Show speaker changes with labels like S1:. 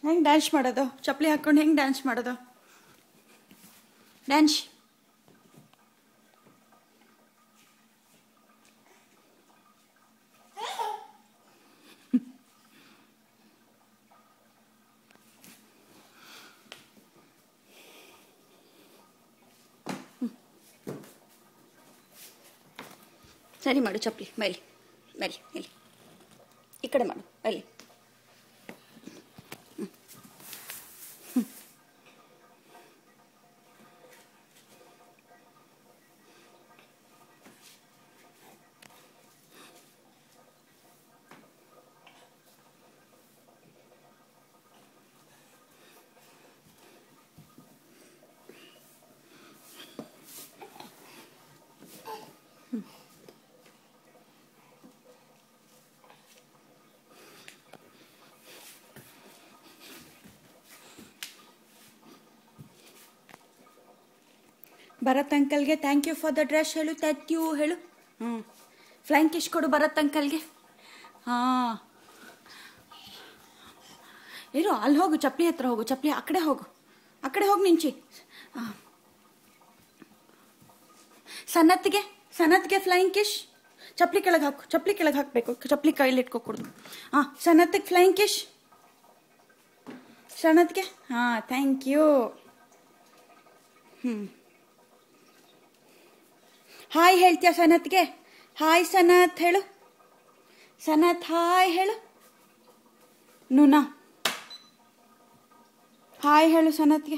S1: ಹೆಂಗೆ ಡ್ಯಾನ್ಸ್ ಮಾಡೋದು? ಚಪ್ಪಲಿ ಹಾಕ್ಕೊಂಡು ಹೆಂಗೆ ಡ್ಯಾನ್ಸ್ ಮಾಡೋದು? ಡ್ಯಾನ್ಸ್ ಸರಿ ಮಾಡು. ಚಪ್ಪಲಿ ಮೇಲೆ ಮೇಲೆ ಇಲ್ಲಿ ಈ ಕಡೆ ಮಾಡು. ಅಲ್ಲಿ ಭರತ್ ಅಂಕಲ್ಗೆ thank you for the dress ಹೇಳು. ಥ್ಯಾಂಕ್ ಯು ಹೇಳು. ಫ್ಲೈಂಗ್ ಕಿಶ್ ಕೊಡು ಭರತ್ ಅಂಕಲ್ಗೆ. ಹಾಂ ಇರು, ಅಲ್ಲಿ ಹೋಗು, ಚಪ್ಪಲಿ ಹತ್ರ ಹೋಗು. ಚಪ್ಪಲಿ ಆ ಕಡೆ ಹೋಗು, ಆ ಕಡೆ ಹೋಗಿ ನಿಂಚಿ. ಸನತ್ಗೆ ಫ್ಲೈಂಗ್ ಕಿಶ್. ಚಪ್ಪಲಿ ಕೆಳಗೆ ಹಾಕು, ಚಪ್ಪಲಿ ಕೆಳಗೆ ಹಾಕಬೇಕು. ಚಪ್ಪಲಿ ಕೈಲಿ ಇಟ್ಕೊಕೊಡ್ದು. ಹಾಂ ಸನತ್ಗೆ ಫ್ಲೈಂಗ್ ಕಿಶ್. ಸನತ್ಗೆ ಹಾಂ ಥ್ಯಾಂಕ್ ಯು. ಹಾಯ್ ಹೇಳ್ತೀಯ ಸನತ್ಗೆ? ಹಾಯ್ ಸನತ್ ಹೇಳು. ಸನತ್ ಹಾಯ್ ಹೇಳು. ನೂನಾ ಹಾಯ್ ಹೇಳು ಸನತ್ಗೆ.